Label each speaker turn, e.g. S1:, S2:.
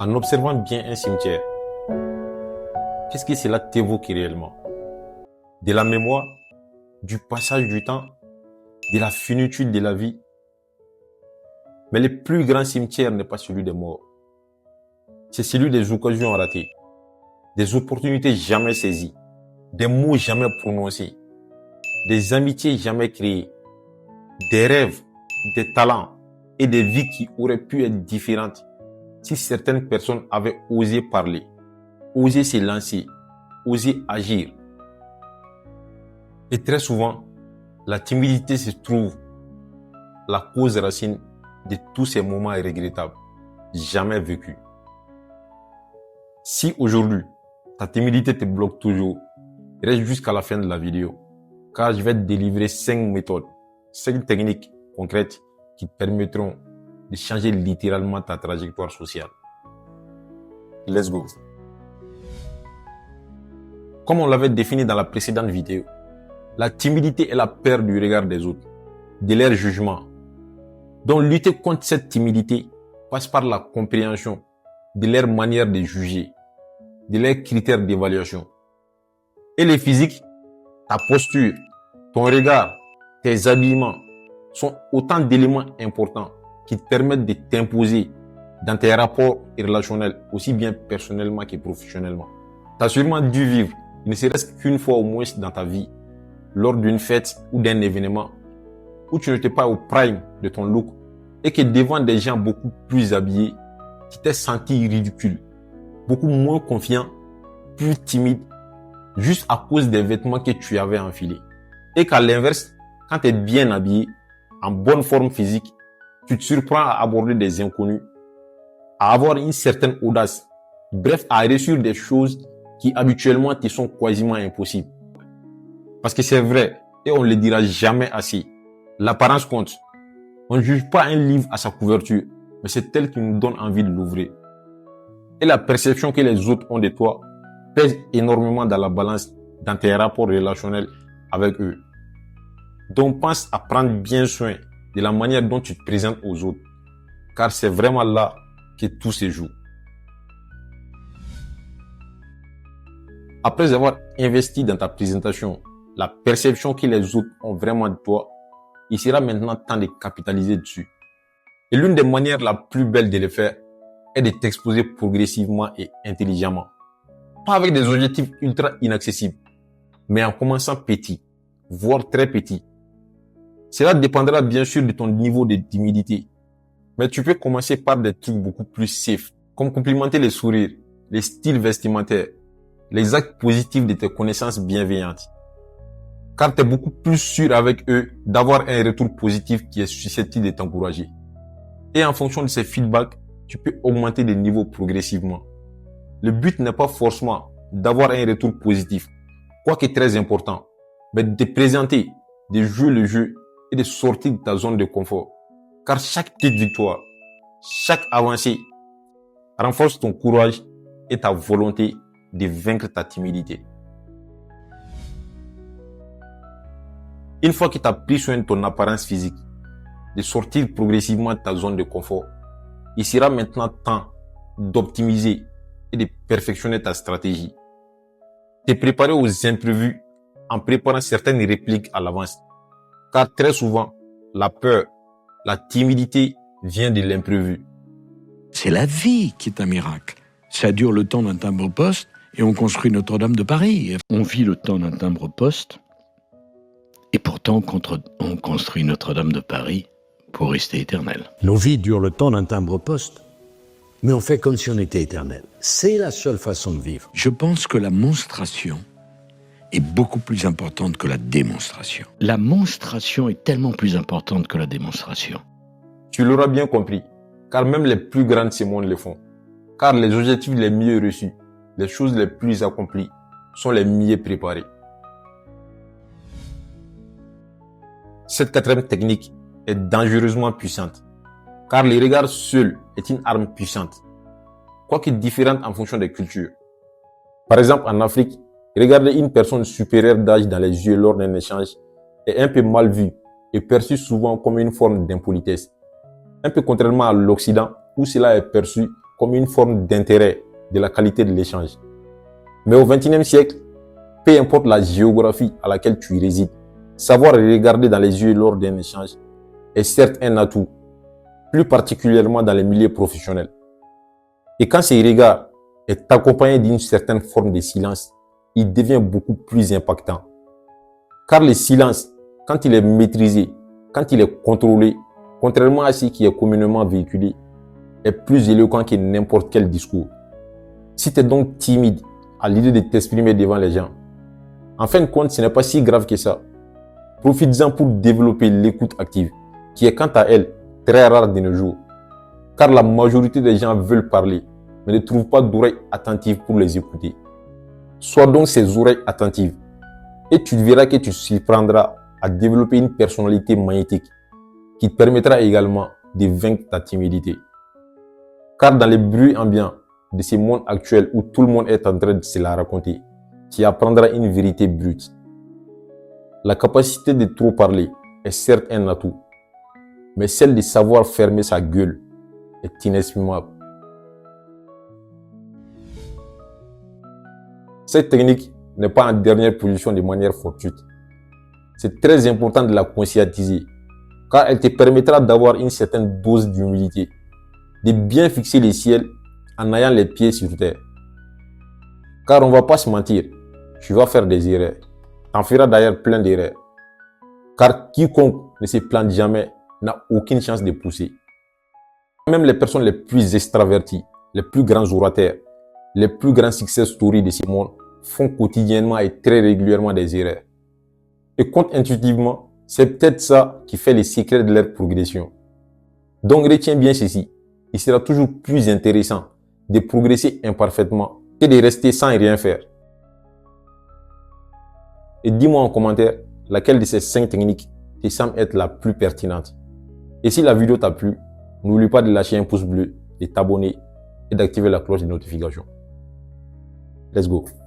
S1: En observant bien un cimetière, qu'est-ce que cela t'évoque réellement? De la mémoire, du passage du temps, de la finitude de la vie. Mais le plus grand cimetière n'est pas celui des morts. C'est celui des occasions ratées, des opportunités jamais saisies, des mots jamais prononcés, des amitiés jamais créées, des rêves, des talents et des vies qui auraient pu être différentes si certaines personnes avaient osé parler, osé se lancer, osé agir. Et très souvent, la timidité se trouve la cause racine de tous ces moments regrettables, jamais vécus. Si aujourd'hui, ta timidité te bloque toujours, reste jusqu'à la fin de la vidéo, car je vais te délivrer 5 méthodes, 5 techniques concrètes qui te permettront de changer littéralement ta trajectoire sociale. Let's go. Comme on l'avait défini dans la précédente vidéo, la timidité est la peur du regard des autres, de leur jugement. Donc lutter contre cette timidité passe par la compréhension de leur manière de juger, de leurs critères d'évaluation. Et les physiques, ta posture, ton regard, tes habillements sont autant d'éléments importants qui te permettent de t'imposer dans tes rapports relationnels, aussi bien personnellement que professionnellement. Tu as sûrement dû vivre, ne serait-ce qu'une fois au moins dans ta vie, lors d'une fête ou d'un événement, où tu n'étais pas au prime de ton look et que devant des gens beaucoup plus habillés, tu t'es senti ridicule, beaucoup moins confiant, plus timide, juste à cause des vêtements que tu avais enfilés. Et qu'à l'inverse, quand tu es bien habillé, en bonne forme physique, tu te surprends à aborder des inconnus, à avoir une certaine audace, bref, à réussir des choses qui habituellement te sont quasiment impossibles. Parce que c'est vrai, et on ne le dira jamais assez, l'apparence compte. On ne juge pas un livre à sa couverture, mais c'est elle qui nous donne envie de l'ouvrir. Et la perception que les autres ont de toi pèse énormément dans la balance dans tes rapports relationnels avec eux. Donc pense à prendre bien soin de la manière dont tu te présentes aux autres, car c'est vraiment là que tout se joue. Après avoir investi dans ta présentation, la perception que les autres ont vraiment de toi, il sera maintenant temps de capitaliser dessus. Et l'une des manières la plus belles de le faire est de t'exposer progressivement et intelligemment. Pas avec des objectifs ultra inaccessibles, mais en commençant petit, voire très petit. Cela dépendra bien sûr de ton niveau de timidité. Mais tu peux commencer par des trucs beaucoup plus safe, comme complimenter les sourires, les styles vestimentaires, les actes positifs de tes connaissances bienveillantes. Car tu es beaucoup plus sûr avec eux d'avoir un retour positif qui est susceptible de t'encourager. Et en fonction de ces feedbacks, tu peux augmenter les niveaux progressivement. Le but n'est pas forcément d'avoir un retour positif, quoique très important, mais de te présenter, de jouer le jeu et de sortir de ta zone de confort. Car chaque petite victoire, chaque avancée renforce ton courage et ta volonté de vaincre ta timidité. Une fois que tu as pris soin de ton apparence physique, de sortir progressivement de ta zone de confort, il sera maintenant temps d'optimiser et de perfectionner ta stratégie. Te préparer aux imprévus en préparant certaines répliques à l'avance. Car très souvent, la peur, la timidité vient de l'imprévu.
S2: C'est la vie qui est un miracle. Ça dure le temps d'un timbre-poste et on construit Notre-Dame de Paris.
S3: On vit le temps d'un timbre-poste et pourtant on construit Notre-Dame de Paris pour rester éternel.
S4: Nos vies durent le temps d'un timbre-poste, mais on fait comme si on était éternel. C'est la seule façon de vivre.
S2: Je pense que la monstration est beaucoup plus importante que la démonstration.
S3: La monstration est tellement plus importante que la démonstration.
S1: Tu l'auras bien compris, car même les plus grandes cérémonies le font. Car les objectifs les mieux reçus, les choses les plus accomplies, sont les mieux préparées. Cette quatrième technique est dangereusement puissante, car le regard seul est une arme puissante, quoique différente en fonction des cultures. Par exemple, en Afrique, regarder une personne supérieure d'âge dans les yeux lors d'un échange est un peu mal vu et perçu souvent comme une forme d'impolitesse. Un peu contrairement à l'Occident, où cela est perçu comme une forme d'intérêt de la qualité de l'échange. Mais au XXIe siècle, peu importe la géographie à laquelle tu y résides, savoir regarder dans les yeux lors d'un échange est certes un atout, plus particulièrement dans les milieux professionnels. Et quand ce regard est accompagné d'une certaine forme de silence, il devient beaucoup plus impactant. Car le silence, quand il est maîtrisé, quand il est contrôlé, contrairement à ce qui est communément véhiculé, est plus éloquent que n'importe quel discours. Si tu es donc timide à l'idée de t'exprimer devant les gens, en fin de compte, ce n'est pas si grave que ça. Profites-en pour développer l'écoute active, qui est quant à elle très rare de nos jours. Car la majorité des gens veulent parler, mais ne trouvent pas d'oreilles attentives pour les écouter. Sois donc ces oreilles attentives, et tu verras que tu surprendras à développer une personnalité magnétique qui te permettra également de vaincre ta timidité. Car dans les bruits ambiants de ce monde actuel où tout le monde est en train de se la raconter, tu apprendras une vérité brute. La capacité de trop parler est certes un atout, mais celle de savoir fermer sa gueule est inestimable. Cette technique n'est pas en dernière position de manière fortuite. C'est très important de la conscientiser, car elle te permettra d'avoir une certaine dose d'humilité, de bien fixer le ciel en ayant les pieds sur terre. Car on ne va pas se mentir, tu vas faire des erreurs. Tu en feras d'ailleurs plein d'erreurs. Car quiconque ne se plante jamais n'a aucune chance de pousser. Même les personnes les plus extraverties, les plus grands orateurs, les plus grands success stories de ce monde font quotidiennement et très régulièrement des erreurs. Et contre-intuitivement, c'est peut-être ça qui fait les secrets de leur progression. Donc retiens bien ceci, il sera toujours plus intéressant de progresser imparfaitement que de rester sans rien faire. Et dis-moi en commentaire laquelle de ces 5 techniques te semble être la plus pertinente. Et si la vidéo t'a plu, n'oublie pas de lâcher un pouce bleu, de t'abonner et d'activer la cloche de notification. Let's go!